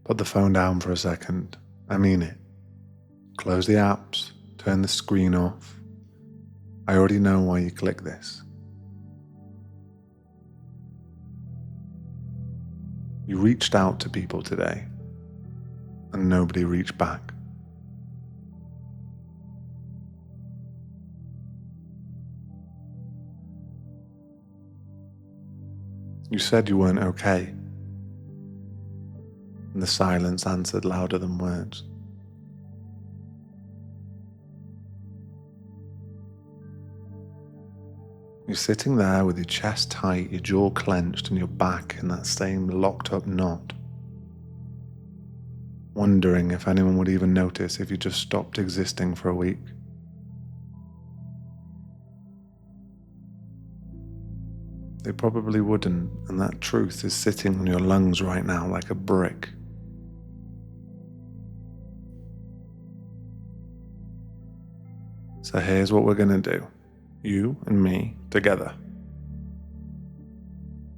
Put the phone down for a second. I mean it. Close the apps, turn the screen off. I already know why you click this. You reached out to people today, and nobody reached back. You said you weren't okay, and the silence answered louder than words. You're sitting there with your chest tight, your jaw clenched, and your back in that same locked up knot, wondering if anyone would even notice if you just stopped existing for a week. They probably wouldn't, and that truth is sitting on your lungs right now like a brick. So here's what we're gonna do. You and me together.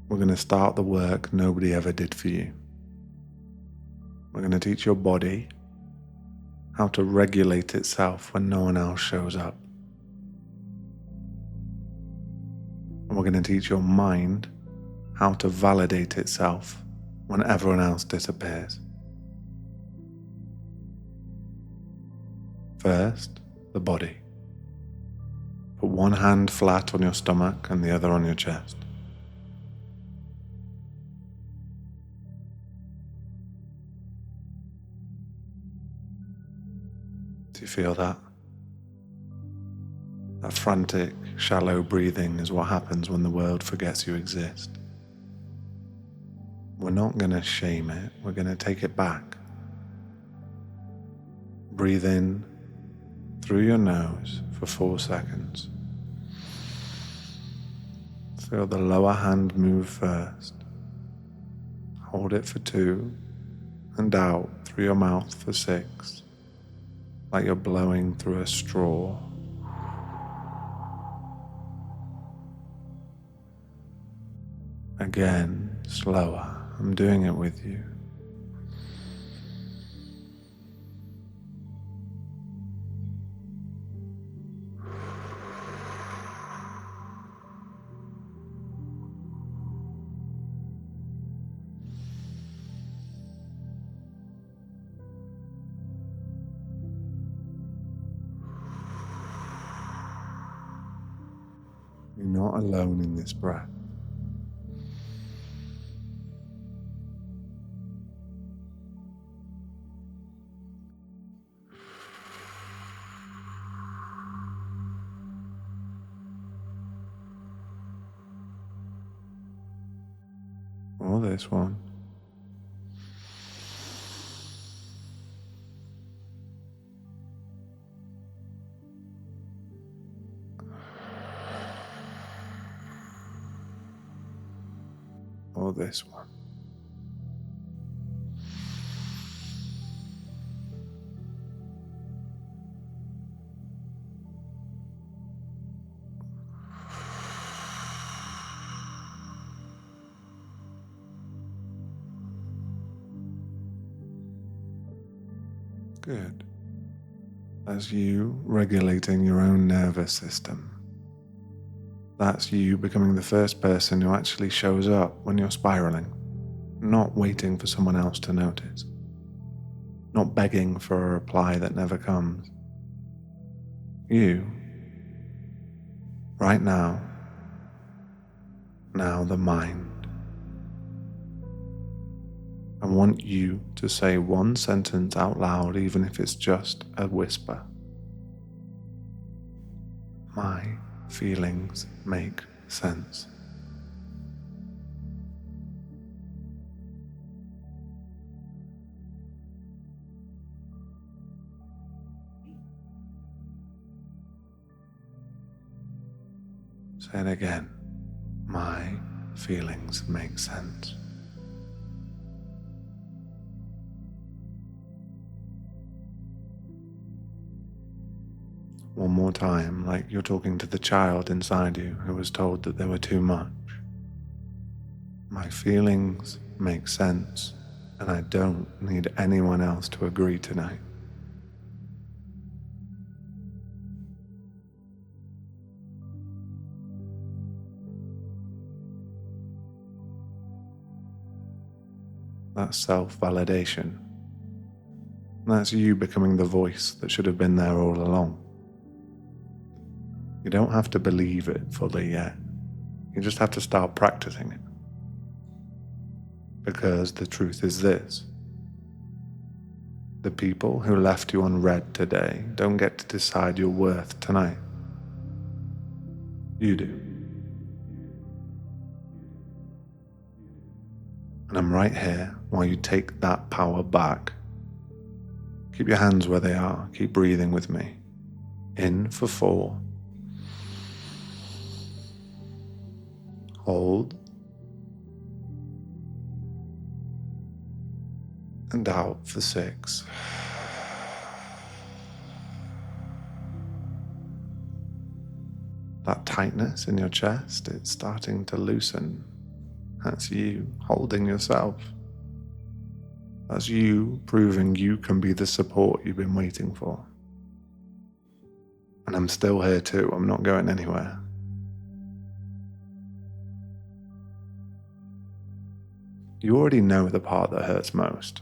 We're going to start the work nobody ever did for you. We're going to teach your body how to regulate itself when no one else shows up. And we're going to teach your mind how to validate itself when everyone else disappears. First, the body. Put one hand flat on your stomach and the other on your chest. Do you feel that? That frantic, shallow breathing is what happens when the world forgets you exist. We're not going to shame it, we're going to take it back. Breathe in through your nose for 4 seconds. Feel the lower hand move first. Hold it for 2 and out through your mouth for 6, like you're blowing through a straw. Again, slower. I'm doing it with you. You're not alone in this breath. Or this one. Or this one. Good. That's you regulating your own nervous system. That's you becoming the first person who actually shows up when you're spiraling, not waiting for someone else to notice, not begging for a reply that never comes. You, right now the mind. I want you to say one sentence out loud, even if it's just a whisper. My feelings make sense. Say it again. My feelings make sense. One more time, like you're talking to the child inside you who was told that they were too much. My feelings make sense and I don't need anyone else to agree tonight. That's self-validation. That's you becoming the voice that should have been there all along. You don't have to believe it fully yet. You just have to start practicing it. Because the truth is this: the people who left you unread today don't get to decide your worth tonight. You do. And I'm right here while you take that power back. Keep your hands where they are. Keep breathing with me. In for 4. Hold. And out for 6. That tightness in your chest, it's starting to loosen. That's you holding yourself. That's you proving you can be the support you've been waiting for. And I'm still here too. I'm not going anywhere. You already know the part that hurts most.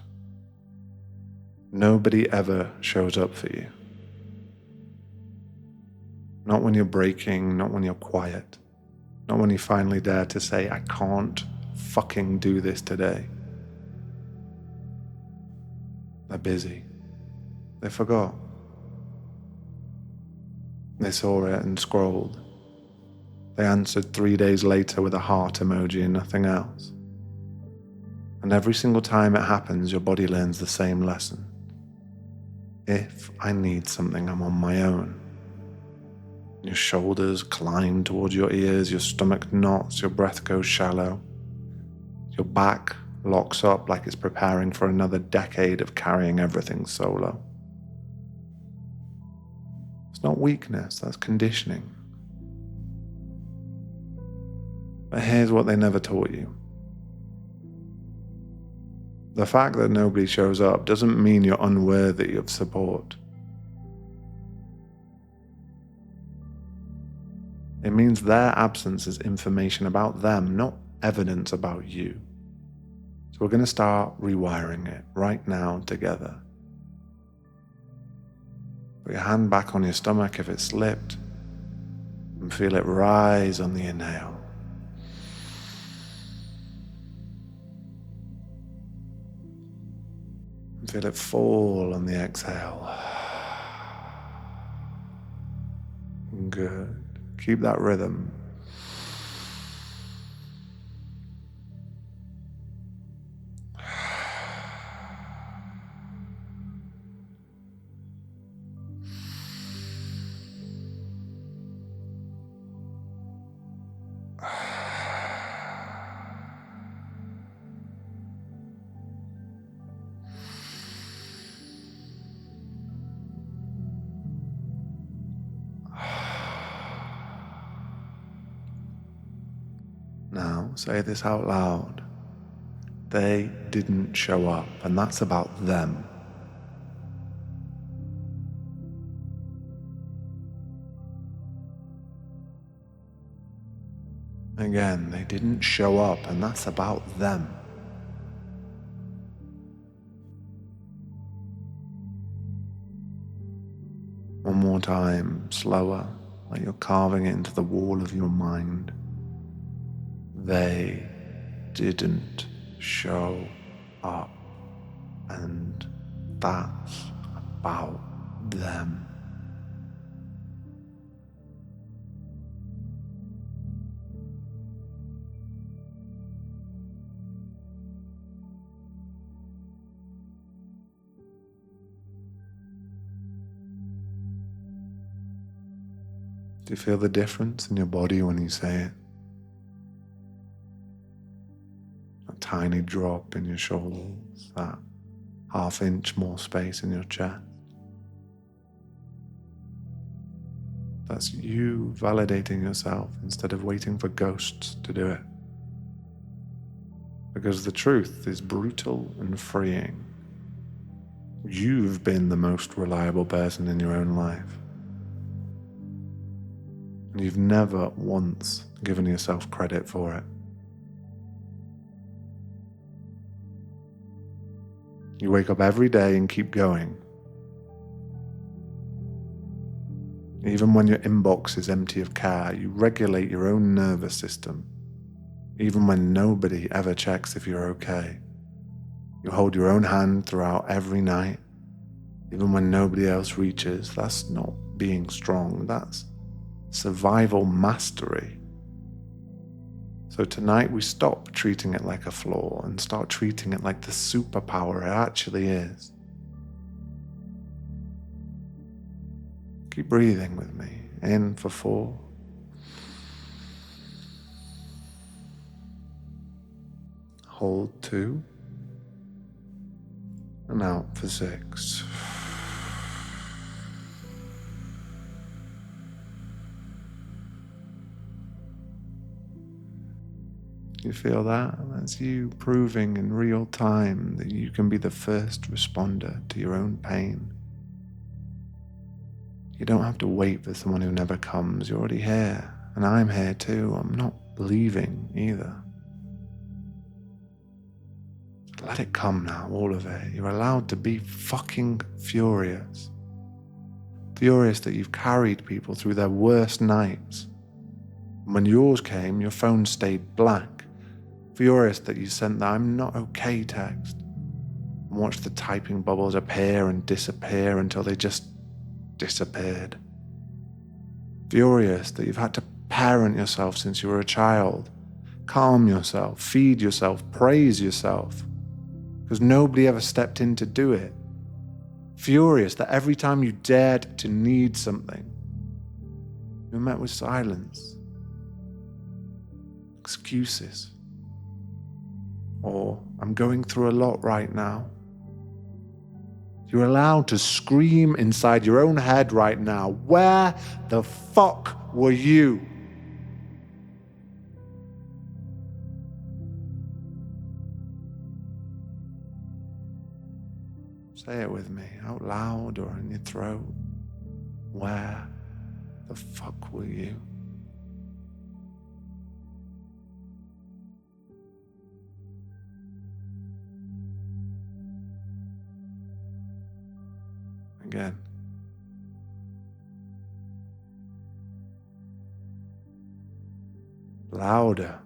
Nobody ever shows up for you. Not when you're breaking, not when you're quiet, not when you finally dare to say, I can't fucking do this today. They're busy. They forgot. They saw it and scrolled. They answered 3 days later with a heart emoji and nothing else. And every single time it happens, your body learns the same lesson. If I need something, I'm on my own. Your shoulders climb towards your ears, your stomach knots, your breath goes shallow. Your back locks up like it's preparing for another decade of carrying everything solo. It's not weakness, that's conditioning. But here's what they never taught you. The fact that nobody shows up doesn't mean you're unworthy of support. It means their absence is information about them, not evidence about you. So we're going to start rewiring it right now together. Put your hand back on your stomach if it slipped, and feel it rise on the inhale. And feel it fall on the exhale. Good. Keep that rhythm. Now, say this out loud. They didn't show up, and that's about them. Again, they didn't show up, and that's about them. One more time, slower, like you're carving it into the wall of your mind. They didn't show up, and that's about them. Do you feel the difference in your body when you say it? A tiny drop in your shoulders, that half-inch more space in your chest. That's you validating yourself instead of waiting for ghosts to do it. Because the truth is brutal and freeing. You've been the most reliable person in your own life. And you've never once given yourself credit for it. You wake up every day and keep going. Even when your inbox is empty of care, you regulate your own nervous system. Even when nobody ever checks if you're okay. You hold your own hand throughout every night. Even when nobody else reaches. That's not being strong. That's survival mastery. So tonight we stop treating it like a flaw and start treating it like the superpower it actually is. Keep breathing with me. In for 4. Hold 2. And out for 6. You feel that? That's you proving in real time that you can be the first responder to your own pain. You don't have to wait for someone who never comes. You're already here. And I'm here too. I'm not leaving either. Let it come now, all of it. You're allowed to be fucking furious. Furious that you've carried people through their worst nights. When yours came, your phone stayed blank. Furious that you sent the "I'm not okay" text and watched the typing bubbles appear and disappear until they just disappeared. Furious that you've had to parent yourself since you were a child, calm yourself, feed yourself, praise yourself, because nobody ever stepped in to do it. Furious that every time you dared to need something, you were met with silence, excuses, or "I'm going through a lot right now." You're allowed to scream inside your own head right now, where the fuck were you? Say it with me, out loud or in your throat. Where the fuck were you? Again. Louder.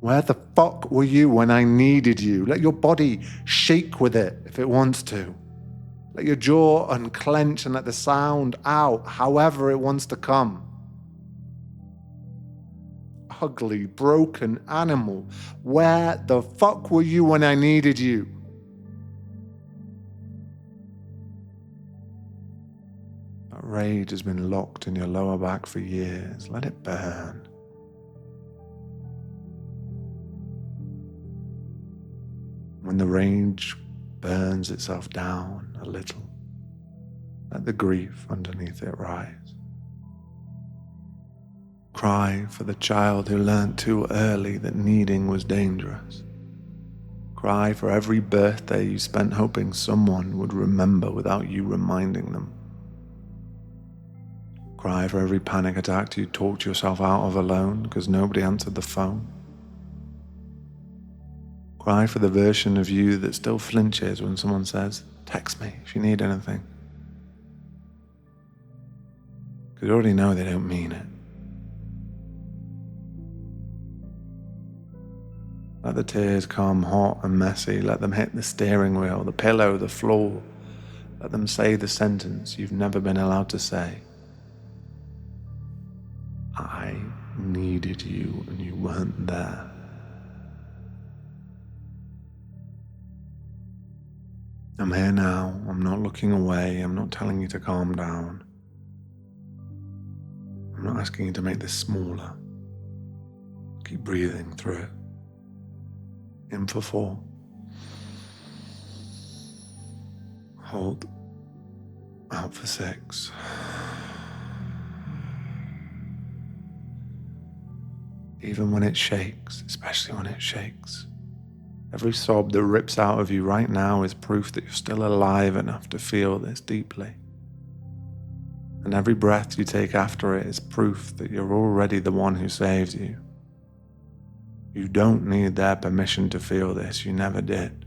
Where the fuck were you when I needed you? Let your body shake with it if it wants to. Let your jaw unclench and let the sound out however it wants to come. Ugly, broken animal. Where the fuck were you when I needed you? That rage has been locked in your lower back for years. Let it burn. When the rage burns itself down a little, let the grief underneath it rise. Cry for the child who learnt too early that needing was dangerous. Cry for every birthday you spent hoping someone would remember without you reminding them. Cry for every panic attack you talked yourself out of alone because nobody answered the phone. Cry for the version of you that still flinches when someone says, "Text me if you need anything." Because you already know they don't mean it. Let the tears come hot and messy. Let them hit the steering wheel, the pillow, the floor. Let them say the sentence you've never been allowed to say. I needed you and you weren't there. I'm here now. I'm not looking away. I'm not telling you to calm down. I'm not asking you to make this smaller. Keep breathing through it. In for 4. Hold. Out for 6. even when it shakes, especially when it shakes. Every sob that rips out of you right now is proof that you're still alive enough to feel this deeply. And every breath you take after it is proof that you're already the one who saves you. You don't need their permission to feel this, you never did.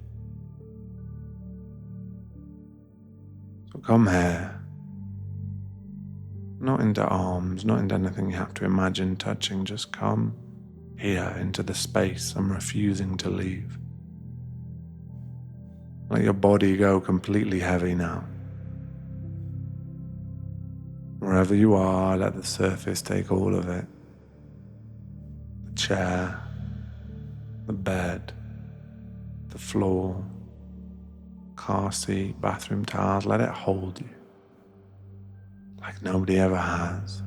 So come here. Not into arms, not into anything you have to imagine touching, just come here into the space I'm refusing to leave. Let your body go completely heavy now. Wherever you are, let the surface take all of it. The chair, the bed, the floor, car seat, bathroom towels, let it hold you like nobody ever has.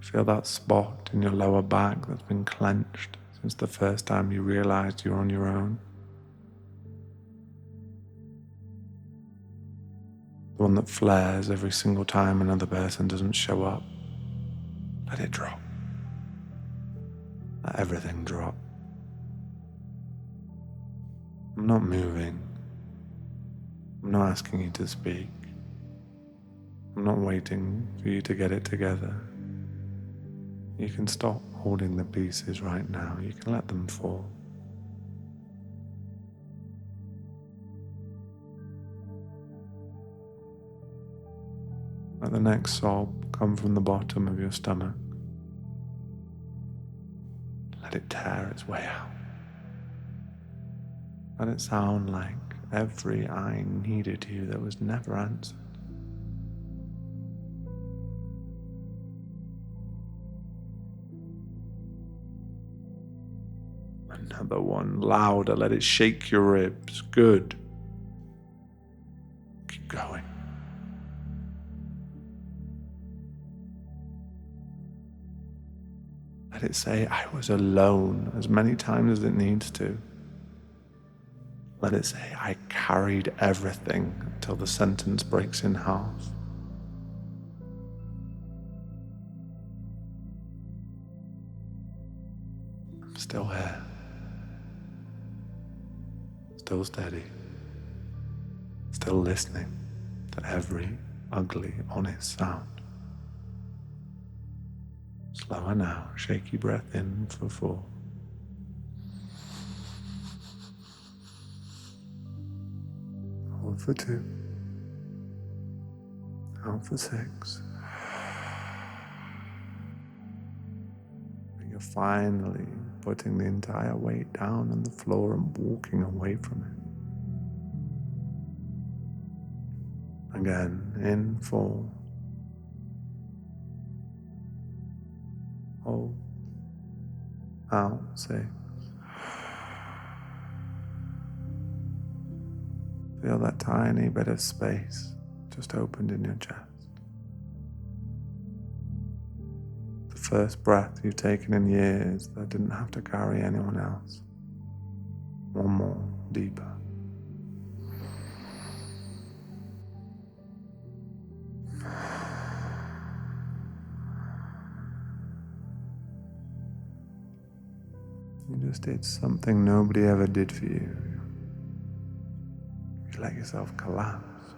Feel that spot in your lower back that's been clenched since the first time you realized you're on your own. The one that flares every single time another person doesn't show up. Let it drop. Let everything drop. I'm not moving. I'm not asking you to speak. I'm not waiting for you to get it together. You can stop holding the pieces right now. You can let them fall. Let the next sob come from the bottom of your stomach. Let it tear its way out. Let it sound like every "I needed you" that was never answered. Another one, louder, let it shake your ribs. Good. Keep going. Let it say, "I was alone," as many times as it needs to. Let it say, "I carried everything," until the sentence breaks in half. I'm still here. Still steady. Still listening to every ugly, honest sound. Slower now, shaky breath in for 4. Hold for 2. Out for 6. And you're finally putting the entire weight down on the floor and walking away from it. Again, in 4. Hold. Out 6. Feel that tiny bit of space just opened in your chest. The first breath you've taken in years that didn't have to carry anyone else. One more, deeper. You just did something nobody ever did for you. You let yourself collapse.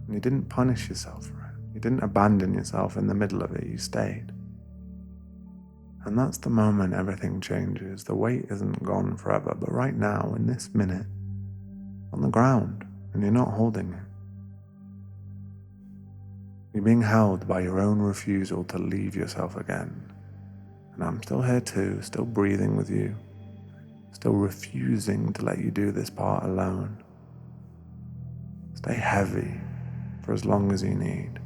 And you didn't punish yourself for it. You didn't abandon yourself in the middle of it. You stayed. And that's the moment everything changes. The weight isn't gone forever, but right now, in this minute, on the ground, and you're not holding it. You're being held by your own refusal to leave yourself again. And I'm still here too, still breathing with you, still refusing to let you do this part alone. Stay heavy for as long as you need.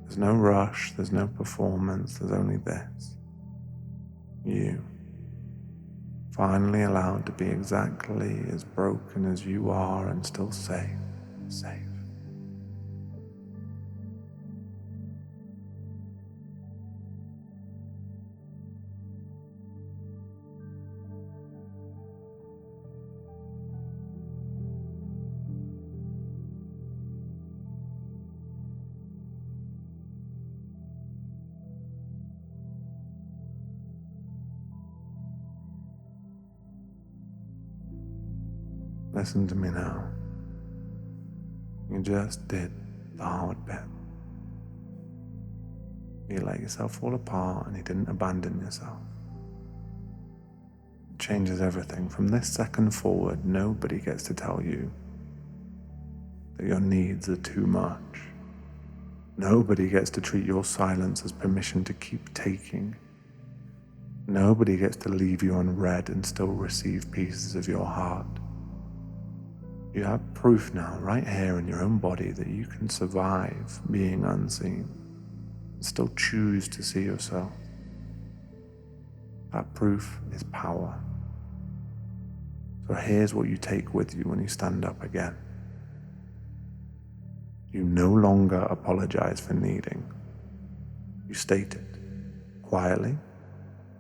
There's no rush, there's no performance, there's only this. You, finally allowed to be exactly as broken as you are and still safe. Listen to me now. You just did the hard bit. You let yourself fall apart and you didn't abandon yourself. It changes everything. From this second forward, nobody gets to tell you that your needs are too much. Nobody gets to treat your silence as permission to keep taking. Nobody gets to leave you unread and still receive pieces of your heart. You have proof now, right here in your own body, that you can survive being unseen and still choose to see yourself. That proof is power. So here's what you take with you when you stand up again. You no longer apologize for needing. You state it quietly,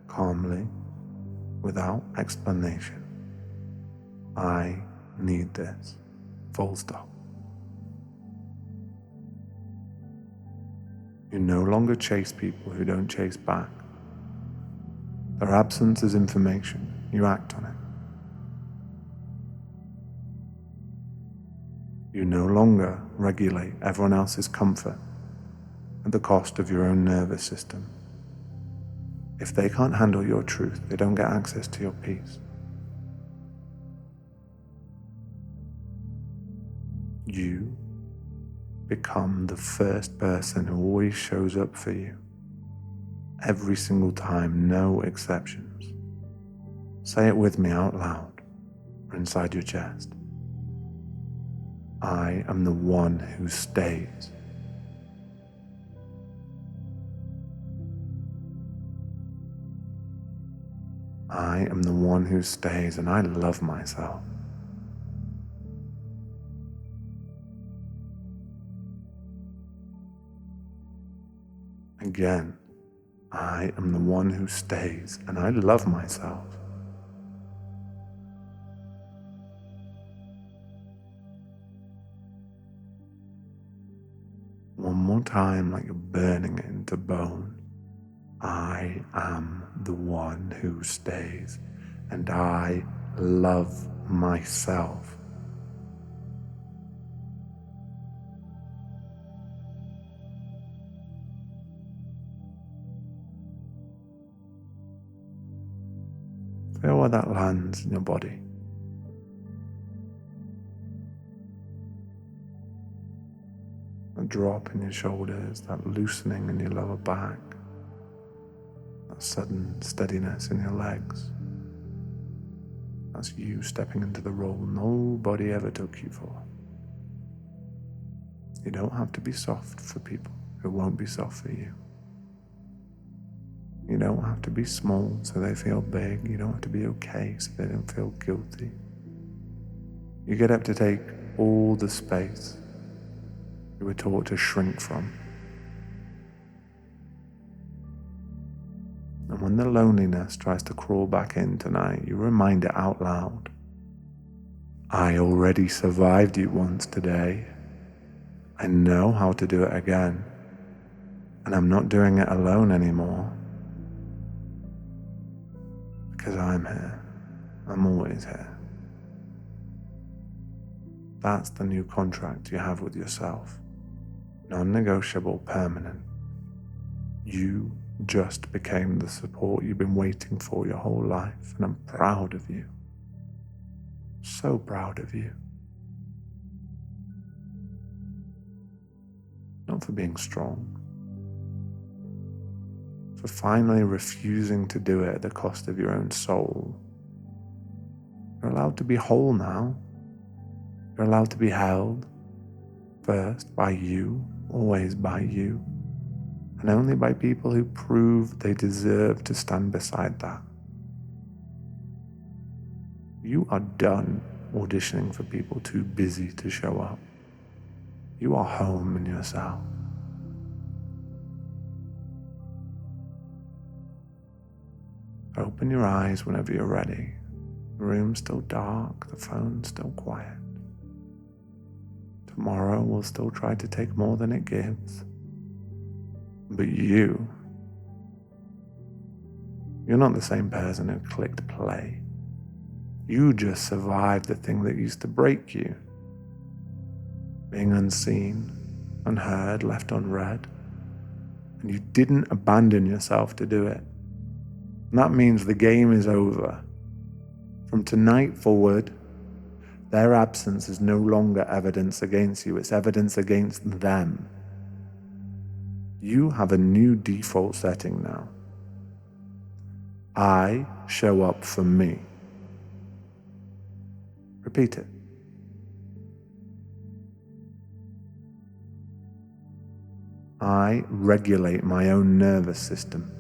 calmly, without explanation. I need this. Full stop. You no longer chase people who don't chase back. Their absence is information. You act on it. You no longer regulate everyone else's comfort at the cost of your own nervous system. If they can't handle your truth, they don't get access to your peace. You become the first person who always shows up for you. Every single time, no exceptions. Say it with me out loud or inside your chest. I am the one who stays. I am the one who stays, and I love myself. Again, I am the one who stays, and I love myself. One more time, like you're burning it into bone. I am the one who stays, and I love myself. Feel where that lands in your body. That drop in your shoulders, that loosening in your lower back, that sudden steadiness in your legs. That's you stepping into the role nobody ever took you for. You don't have to be soft for people who won't be soft for you. You don't have to be small so they feel big. You don't have to be okay so they don't feel guilty. You get up to take all the space you were taught to shrink from. And when the loneliness tries to crawl back in tonight, you remind it out loud. I already survived you once today. I know how to do it again. And I'm not doing it alone anymore. Because I'm here. I'm always here. That's the new contract you have with yourself. Non-negotiable, permanent. You just became the support you've been waiting for your whole life, and I'm proud of you. So proud of you. Not for being strong, for finally refusing to do it at the cost of your own soul. You're allowed to be whole now. You're allowed to be held, first by you, always by you, and only by people who prove they deserve to stand beside that. You are done auditioning for people too busy to show up. You are home in yourself. Open your eyes whenever you're ready. The room's still dark, the phone's still quiet. Tomorrow will still try to take more than it gives. But you're not the same person who clicked play. You just survived the thing that used to break you. Being unseen, unheard, left unread. And you didn't abandon yourself to do it. And that means the game is over. From tonight forward, their absence is no longer evidence against you, it's evidence against them. You have a new default setting now. I show up for me. Repeat it. I regulate my own nervous system.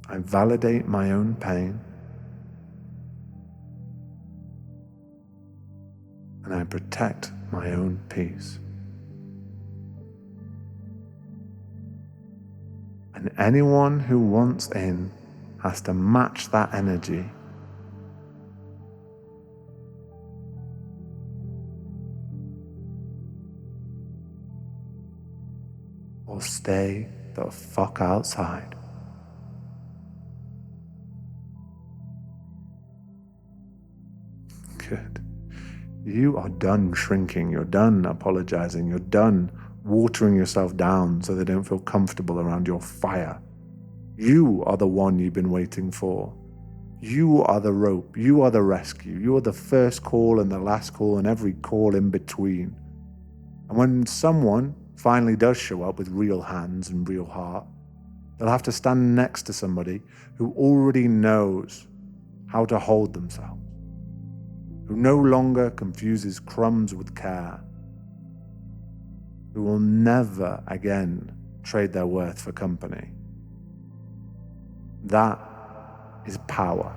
I validate my own pain. And I protect my own peace. And anyone who wants in has to match that energy. Or stay the fuck outside. Good. You are done shrinking, you're done apologizing, you're done watering yourself down so they don't feel comfortable around your fire. You are the one you've been waiting for. You are the rope, you are the rescue, you are the first call and the last call and every call in between. And when someone finally does show up with real hands and real heart, they'll have to stand next to somebody who already knows how to hold themselves, who no longer confuses crumbs with care, who will never again trade their worth for company. That is power.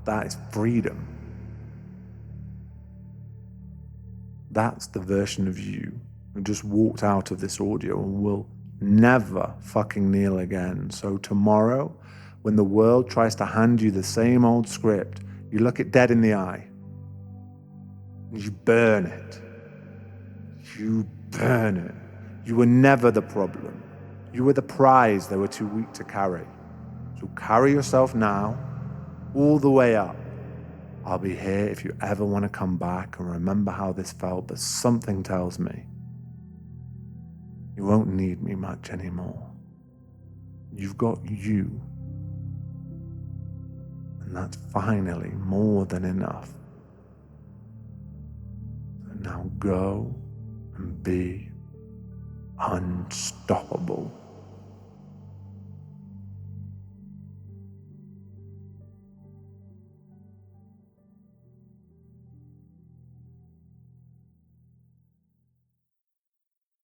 That is freedom. That's the version of you who just walked out of this audio and will never fucking kneel again. So tomorrow, when the world tries to hand you the same old script, you look it dead in the eye. You burn it. You burn it. You were never the problem. You were the prize they were too weak to carry. So carry yourself now, all the way up. I'll be here if you ever want to come back and remember how this felt, but something tells me you won't need me much anymore. You've got you. And that's finally more than enough. So now go and be unstoppable.